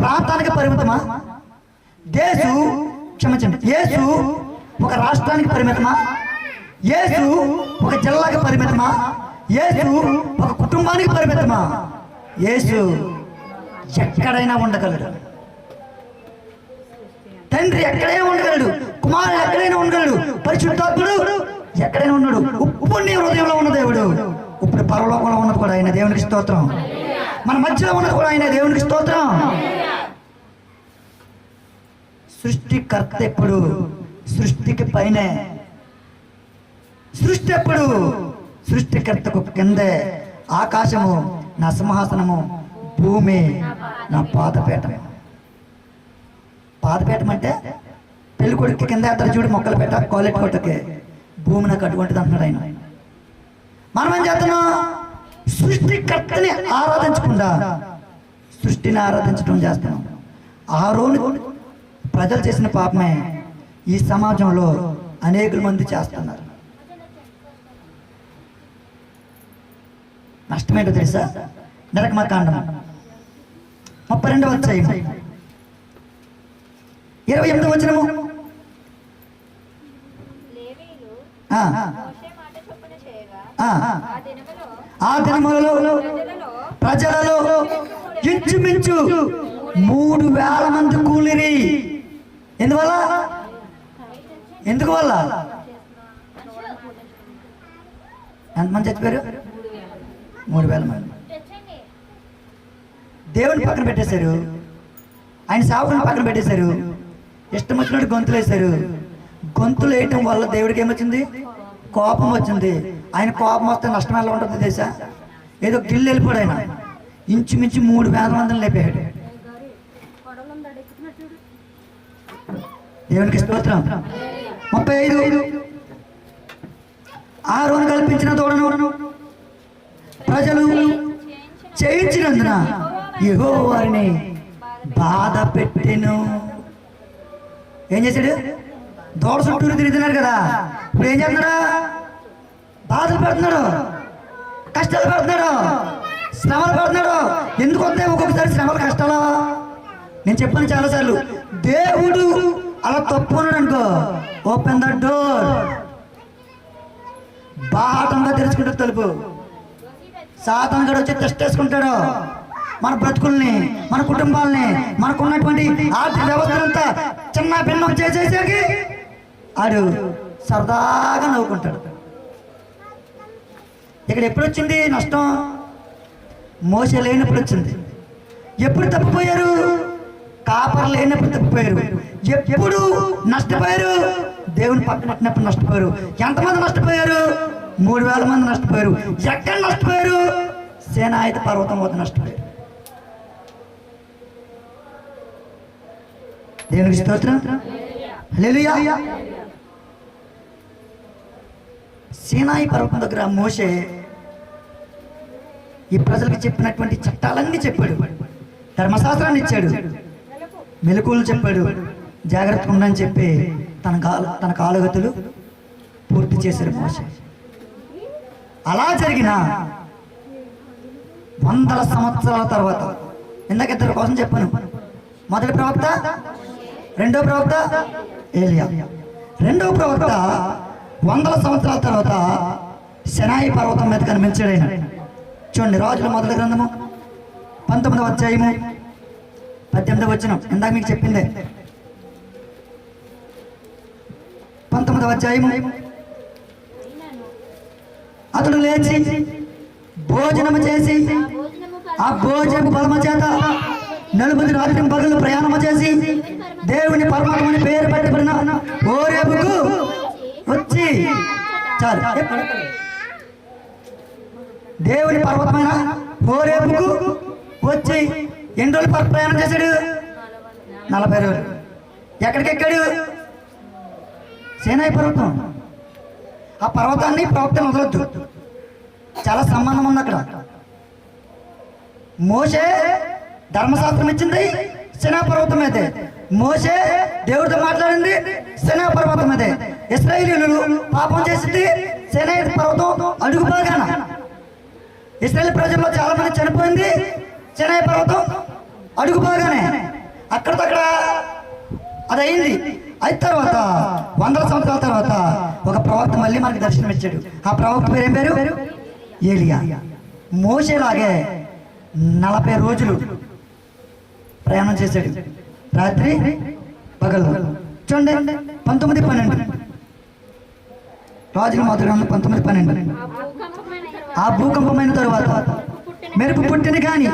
ప్రాంతానికి పరిమితమా? యేసు ఒక రాష్ట్రానికి పరిమితమా? యేసు ఒక జిల్లాకి పరిమితమా? యేసు ఒక కుటుంబానికి పరిమితమా? యేసు ఎక్కడైనా ఉండగలడు. తండ్రి ఎక్కడైనా ఉండగలడు, కుమారుడు ఎక్కడైనా ఉండగలడు, పరిశుద్ధాత్ముడు ఎక్కడైనా ఉన్నాడు. ఇప్పుడు నీ హృదయంలో ఉన్న దేవుడు, ఇప్పుడు పరలోకంలో ఉన్నది కూడా ఆయన. దేవునికి స్తోత్రం. మన మధ్యలో ఉన్నది కూడా ఆయన. దేవునికి స్తోత్రం. సృష్టికర్త ఎప్పుడు? సృష్టికి పైనే. సృష్టి ఎప్పుడు? సృష్టికర్తకు కిందే. ఆకాశము నా సింహాసనము, భూమి నా పాదపీఠం. పాదపీఠం అంటే పెళ్లి కొడుకు కింద ఎత్తారు చూడు, మొక్కలు పెట్ట కాలేట్ కొట్టకి. భూమి నాకు అటువంటిది అంటున్నాడు ఆయన. మనం ఏం చేస్తున్నాం? సృష్టికర్తని ఆరాధించకుండా సృష్టిని ఆరాధించడం చేస్తున్నాం. ఆ రోజు ప్రజలు చేసిన పాపమే ఈ సమాజంలో అనేక మంది చేస్తున్నారు. నష్టమేంటో తెలుసా? నిర్గమకాండం 32వ అధ్యాయం 28వ వచనము. ఆ దినములలో ప్రజలలో ఇంచుమించు 3,000 మంది కూలిరి. ఎందువల్ల? ఎందుకు వల్ల? ఎంతమంది చచ్చిపోయారు? 3,000 మంది. దేవుని పక్కన పెట్టేశారు, ఆయన సావుకుని పక్కన పెట్టేశారు, ఇష్టం వచ్చినట్టు గొంతులు వేశారు. గొంతులు వేయటం వల్ల దేవుడికి ఏమొచ్చింది? కోపం వచ్చింది. ఆయన కోపం వస్తే నష్టం ఎలా ఉంటుంది తెలుసా? ఏదో గిల్లు వెళ్ళిపోయాడు ఆయన. ఇంచుమించు 3,000 మందిని లేపాడు. దేవునికి స్తోత్రం. 35 ఆరోను కల్పించిన తోడను ప్రజలు చేయించినందున యెహోవా వారిని బాధ పెట్టెను. ఏం చేశాడు? దోడ చుట్టూరు తిరుగుతున్నారు కదా, ఇప్పుడు ఏం చేస్తున్నాడు? బాధలు పెడుతున్నాడు, కష్టాలు పెడుతున్నాడు, శ్రమలు పెడుతున్నాడు. ఎందుకు వస్తాయి ఒక్కొక్కసారి శ్రమలు, కష్టాలు? నేను చెప్పాను చాలాసార్లు, దేవుడు అలా తప్పు ఉన్నాడు అనుకో, ఓపెన్ ద డోర్, బాటంగా తెరుచుకుంటాడు తలుపు. సాతాను గడు వచ్చి టెస్ట్ చేసుకుంటాడు మన బ్రతుకుల్ని, మన కుటుంబాలని, మనకున్నటువంటి ఆర్థిక వ్యవస్థలంతా చిన్న భిన్నం చేసేసరికి ఆడు సరదాగా నవ్వుకుంటాడు. ఇక్కడ ఎప్పుడు వచ్చింది నష్టం? మోసే లేనప్పుడు వచ్చింది. ఎప్పుడు తప్పిపోయారు? కాపర్ లేనప్పుడు తప్పిపోయారు. ఎప్పుడు నష్టపోయారు? దేవుని పక్కనప్పుడు నష్టపోయారు. ఎంతమంది నష్టపోయారు? 3000 మంది నష్టపోయారు. ఎక్కడ నష్టపోయారు? సేనాయిత పర్వతం వద్ద నష్టపోయారు. దేవునికి స్తోత్రం, హల్లెలూయా. సీనాయి పర్వతం దగ్గర మోషే ఈ ప్రజలకు చెప్పినటువంటి చట్టాలన్నీ చెప్పాడు, ధర్మశాస్త్రాన్ని ఇచ్చాడు, మెలకువలు చెప్పాడు, జాగ్రత్తగా ఉండని చెప్పి తన కాలుగతులు పూర్తి చేశాడు మోషే. అలా జరిగిన 100 సంవత్సరాల తర్వాత, ఇందాక ఇద్దరి కోసం చెప్పాను, మొదటి ప్రవక్త, రెండో ప్రవక్త ఏలియా. రెండవ ప్రవక్త 100 సంవత్సరాల తర్వాత సినాయి పర్వతం మీద కనిపించాడు ఆయన. చూడండి, రాజుల మొదటి గ్రంథము 19వ అధ్యాయము 18వ వచనం. ఇందాక మీకు చెప్పిందే, 19వ అధ్యాయము. అతడు లేచి భోజనము చేసి ఆ భోజనపు బలమ చేత 40 రాత్రి పగలు ప్రయాణము చేసి దేవుని పరమాత్మని పేరు పెట్టబడిన హోరేబుకు వచ్చి, చాలు, దేవుని పర్వతమైన హోరేబుకు వచ్చి ఎన్ని రోజులు ప్రయాణం చేశాడు? 40 రోజులు. ఎక్కడికెక్కాడు? సీనాయి పర్వతం. ఆ పర్వతాన్ని ప్రవక్తను వదలొద్దు, చాలా సంబంధం ఉంది అక్కడ. మోషే ధర్మశాస్త్రం ఇచ్చింది సీనాయి పర్వతం మీదే, మోషే దేవుడితో మాట్లాడింది సీనాయి పర్వతం మీదే. ఇశ్రాయేలీయులు పాపం చేసింది సీనాయి పర్వతం అడుగు భాగాన. ఇశ్రాయేల్ ప్రజల్లో చాలా మంది చనిపోయింది సీనాయి పర్వతం అడుగు భాగానే. అక్కడికక్కడ అది అయింది. అయిన తర్వాత 100 సంవత్సరాల తర్వాత ఒక ప్రవక్త మళ్ళీ మనకి దర్శనం ఇచ్చాడు. ఆ ప్రవక్త పేరు ఏం పేరు? ఏలియా. మోషేలాగే 40 రోజులు ప్రయాణం చేశాడు, రాత్రి పగలు. చూడండి 19:12, రాజుల మొదటి 19:12. ఆ భూకంపమైన తరువాత మెరుపు పుట్టింది, కానీ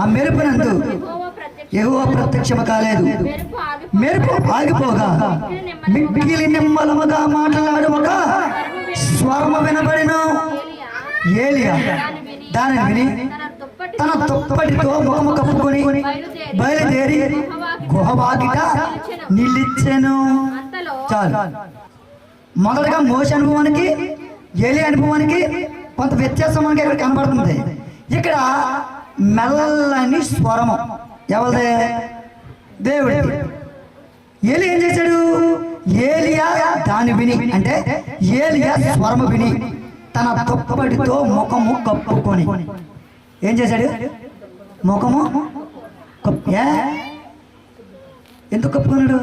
ఆ మెరుపునందు యెహోవా ప్రత్యక్షము కాలేదు. మెరుపు ఆగిపోగా మిక్కిలి నిమ్మలముగా మాట్లాడు ఒక స్వరము వినబడెను. ఏలియా దానిని విని తన దుప్పటితో ముఖము కప్పుకొని బయలుదేరి గుహవాకిట నిలిచెను. చాలు. మొదటగా మోషే అనుభవానికి ఏలియా అనుభవానికి కొంత వ్యత్యాసం మనకి ఇక్కడ కనబడుతుంది. ఇక్కడ మెల్లని స్వరము ఎవరిదే? దేవుడి. ఏలియా ఏం చేశాడు? ఏలియా దాని విని, అంటే ఏలియా స్వరము విని తన దుప్పటితో ముఖము కప్పుకొని ఏం చేశాడు? ముఖము ఎందుకు కప్పుకున్నాడు?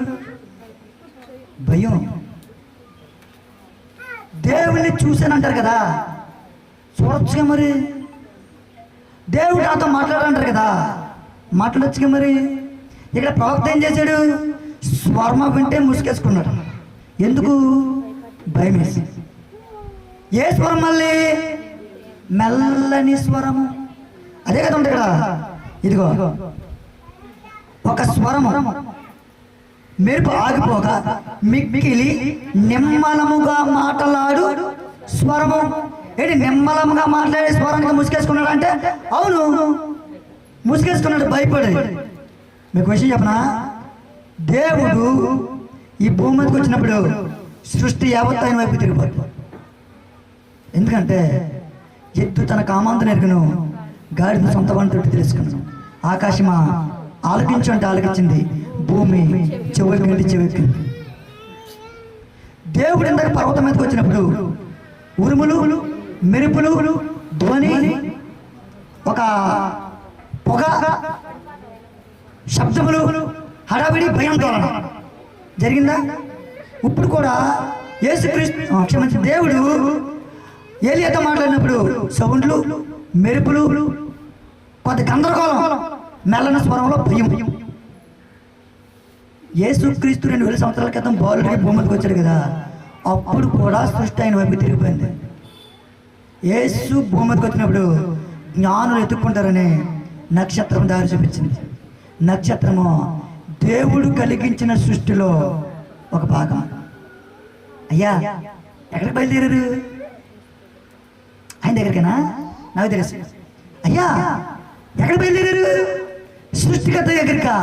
భయం. దేవుణ్ణి చూశానంటారు కదా, చూడొచ్చుగా మరి. దేవుడు నాతో మాట్లాడాలంటారు కదా, మాట్లాడొచ్చుగా మరి. ఇక్కడ ప్రవక్త ఏం చేశాడు? స్వర్మ వింటే ముసుకేసుకున్నాడు. ఎందుకు? భయం వేసి. ఏ స్వరం? మళ్ళీ మెల్లని స్వరము. అదే కదా ఉంది ఇక్కడ. ఇదిగో ఒక స్వరము, మెరుపు ఆగిపోగా మిక్కిలి నిమ్మలముగా మాట్లాడు స్వరము. ఏంటి నిమ్మలముగా మాట్లాడే స్వరానికి ముసుకేసుకున్నాడు అంటే? అవును, ముసుకేసుకున్నాడు, భయపడి. మీకు విషయం చెప్పనా? దేవుడు ఈ భూమి మీదకి వచ్చినప్పుడు సృష్టి యావత్ ఆయన వైపు తిరిగిపోతుంది. ఎందుకంటే ఎద్దు తన కామాంతు నెరుగును, గాడిద సొంత వంట తెలుసుకున్నాను. ఆకాశమా ఆలకించు అంటే ఆలకించింది, భూమి చెవెక్కింది చెవెక్కింది. దేవుడు ఇందాక పర్వతం మీదకి వచ్చినప్పుడు ఉరుములు, మెరుపులు, ధ్వని, ఒక పొగ, శబ్దములు, హడావిడి, భయాందోళన జరిగిందా? ఇప్పుడు కూడా యేసుక్రీస్తు క్షమించిన దేవుడు ఏలియాతో మాట్లాడినప్పుడు సౌండ్లు, మెరుపులు, కొంత గందరగోళం, మెల్లని స్వరంలో భయం. యేసుక్రీస్తు 2000 సంవత్సరాల క్రితం బాలుడికి భూమికి వచ్చాడు కదా, అప్పుడు కూడా సృష్టి ఆయన వైపు తిరిగిపోయింది. యేసు భూమికి వచ్చినప్పుడు జ్ఞానులు ఎత్తుక్కుంటారని నక్షత్రం దారి చూపించింది. నక్షత్రము దేవుడు కలిగించిన సృష్టిలో ఒక భాగం. అయ్యా ఎక్కడికి బయలుదేరారు? ఆయన దగ్గరికేనా? నాకు తెలుసు. అయ్యా ఎక్కడ బయలుదేరారు? సృష్టికర్త దగ్గరికా?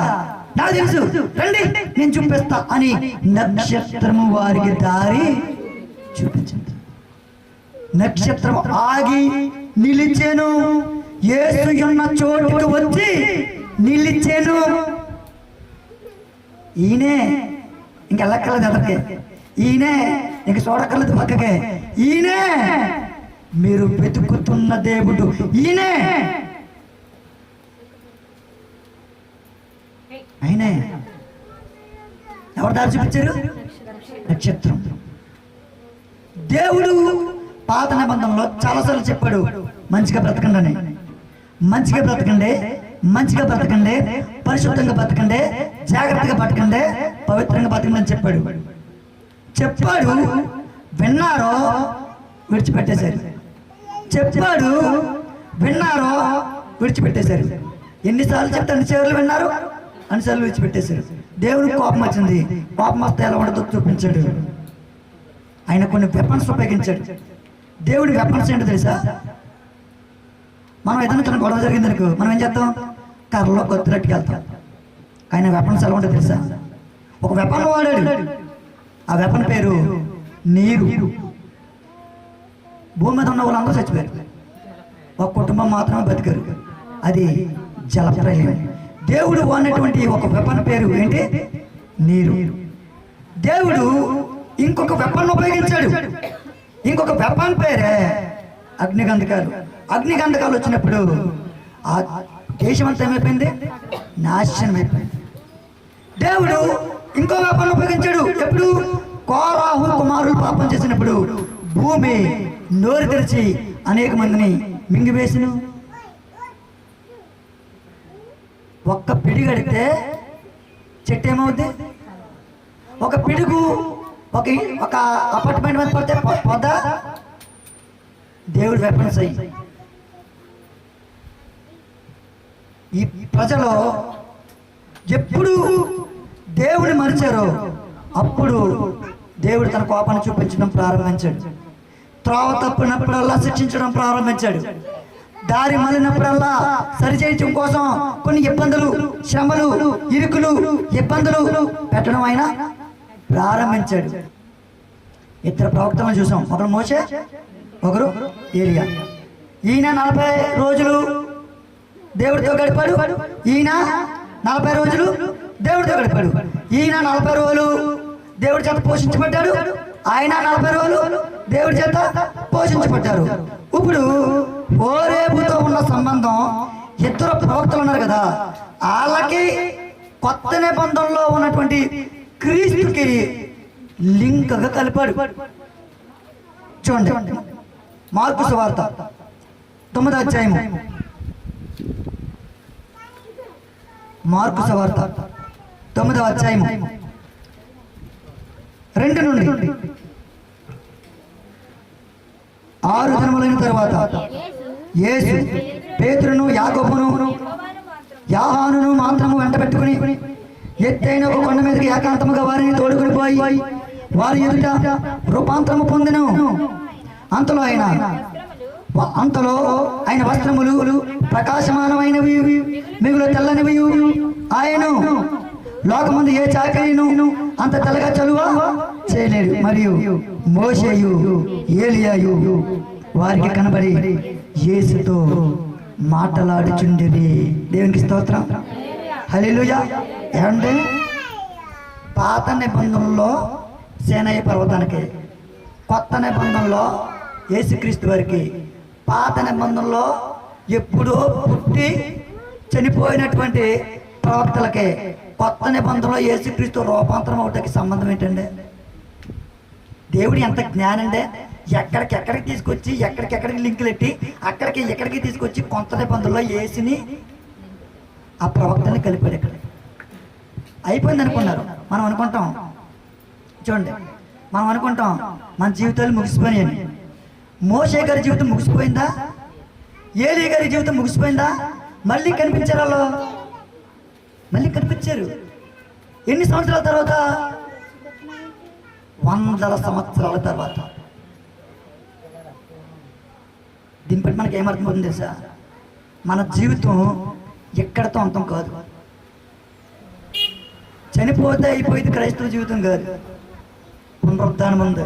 నాకు తెలుసు, రండి నేను చూపిస్తా అని నక్షత్రము వారికి దారి చూపించింది. నక్షత్రం ఆగి నిలిచాను, యేసు ఉన్న చోటుకు వచ్చి నిలిచాను. ఈయనే ఇంకెళ్ళక్కర్లేదు ఎదరికే, ఈయనే ఇంక చూడక్కర్లేదు పక్కకే, ఈయనే మీరు వెతుకుతున్న దేవుడు, ఈయనే ఆయనే. ఎవరు దారి చూపించారు? నక్షత్రం. దేవుడు పాత నిబంధనలో చాలాసార్లు చెప్పాడు, మంచిగా బ్రతకండి అని. మంచిగా బ్రతకండి, మంచిగా బ్రతకండి, పరిశుద్ధంగా బ్రతకండి, జాగ్రత్తగా బ్రతకండి, పవిత్రంగా బ్రతకండి అని చెప్పాడు. విన్నారో విడిచిపెట్టేశారు. చెప్పాడు, విన్నారో విడిచిపెట్టేశారు. ఎన్నిసార్లు చెప్తే అన్నిసార్లు విన్నారు, అన్నిసార్లు విడిచిపెట్టేశారు. దేవుడికి కోపం వచ్చింది. కోపం వస్తే ఎలా ఉండదో చూపించాడు. ఆయన కొన్ని వెపన్స్ ఉపయోగించాడు. దేవుడి వెపన్స్ ఏంటో తెలుసా? మనం ఏదైనా చిన్న గొడవ జరిగింది అనుకో, మనం ఏం చేస్తాం? కర్రలో కొత్తరెట్టుకు వెళ్తాం. ఆయన వెపన్స్ ఎలా ఉంటుందో తెలుసా? ఒక వెపన్ వాడాడు. ఆ వెపన్ పేరు నీరు. భూమి మీద ఉన్న వాళ్ళందరూ చచ్చిపోయారు, ఒక కుటుంబం మాత్రమే బతికారు. అది జలప్రలయం. దేవుడు వాడినటువంటి ఒక వెపన్ పేరు ఏంటి? నీరు. దేవుడు ఇంకొక వెపన్ ఉపయోగించాడు. ఇంకొక వెపన్ పేరే అగ్నిగంధకాలు. అగ్నిగంధకాలు వచ్చినప్పుడు ఆ దేశం అంతా ఏమైపోయింది? నాశనం అయిపోయింది. దేవుడు ఇంకో వెపన్ ఉపయోగించాడు. ఎప్పుడు? కోరాహు కుమారులు పాపం చేసినప్పుడు భూమి నోరు తెరిచి అనేక మందిని మింగివేసిను. ఒక్క పిడి కడితే చెట్టు ఏమవుద్ది? ఒక పిడుగు ఒక అపార్ట్మెంట్ మీద పడితే పొద. దేవుడు వెపన్స్ అయ్యి ఈ ప్రజలు ఎప్పుడు దేవుని మరిచారో అప్పుడు దేవుడు తన కోపాన్ని చూపించడం ప్రారంభించాడు. త్రోవ తప్పినప్పుడల్లా శిక్షించడం ప్రారంభించాడు. దారి మళ్ళినప్పుడల్లా సరిచేయటం కోసం కొన్ని ఇబ్బందులు, శ్రమలు, ఇరుకులు, ఇబ్బందులు పెట్టడం ఆయన ప్రారంభించాడు. ఇద్దరు ప్రవక్తలను చూసాం. ఒకరు మోషే, ఒకరు ఏలియా. ఈయన 40 రోజులు దేవుడితో గడిపాడు. ఈయన 40 రోజులు దేవుడితో గడిపాడు. ఈయన 40 రోజులు దేవుడి చేత పోషించబడ్డాడు. ఆయన 40 రోజులు దేవుడి చేత పోషించబడ్డారు. ఇప్పుడు హోరేబుతో ఉన్న సంబంధం, ఇద్దరు ప్రవక్తలు ఉన్నారు కదా, వాళ్ళకి కొత్త నిబంధనలో ఉన్నటువంటి క్రీస్తుకి లింక్గా కలిపాడు. చూడండి, మార్కు సువార్త 9వ అధ్యాయము. మార్కు సువార్త 9వ అధ్యాయము 2 నుండి 6 దినములైన తరువాత యేసు పేతురును, యాకోబును, యోహానును మాత్రము వెంట పెట్టుకుని ఎత్తైన ఒక కొండ మీదకి ఏకాంతముగా వారిని తోడుకుని పోయి వారి ఎదుట రూపాంతరము పొందెను. అంతలో ఆయన వస్త్రములు ప్రకాశమానమైనవి, మిగులు తెల్లనివి. ఆయన లోకమందు ఏ చాకరీను అంత తెల్లగా చలువ చేయలేడు. మరియు మోషేయు, ఏలియాయు వారికి కనబడి యేసుతో మాటలాడుచుండేది. దేవునికి స్తోత్రం. హల్లెలూయా. ఏమంటే పాత నిబంధనలో సీనాయి పర్వతానికి, కొత్త నిబంధనలో యేసుక్రీస్తు వారికి, పాత నిబంధనలో ఎప్పుడో పుట్టి చనిపోయినటువంటి ప్రవక్తలకే, కొత్త నిబంధనలో యేసుక్రీస్తు రూపాంతరం అవటానికి సంబంధం ఏంటండి? దేవుడు ఎంత జ్ఞానండే, ఎక్కడికి తీసుకొచ్చి ఎక్కడికి లింకులు పెట్టి అక్కడికి ఎక్కడికి తీసుకొచ్చి కొత్త నిబంధనలో యేసుని ఆ ప్రవక్తని కలిపాడు. ఇక్కడ అయిపోయింది అనుకున్నారు. మనం అనుకుంటాం, చూడండి, మనం అనుకుంటాం మన జీవితాలు ముగిసిపోయాయని. మోషే గారి జీవితం ముగిసిపోయిందా? ఏలీ గారి జీవితం ముగిసిపోయిందా? మళ్ళీ కనిపించారు వాళ్ళు, మళ్ళీ కనిపించారు. ఎన్ని సంవత్సరాల తర్వాత? 100 సంవత్సరాల తర్వాత. దీన్ని బట్టి మనకి ఏమర్థమవుతుంది తెలుసా? మన జీవితం ఎక్కడితో అంతం కాదు. చనిపోతే అయిపోయింది క్రైస్తవ జీవితం కాదు. పునరుద్ధానం ఉంది.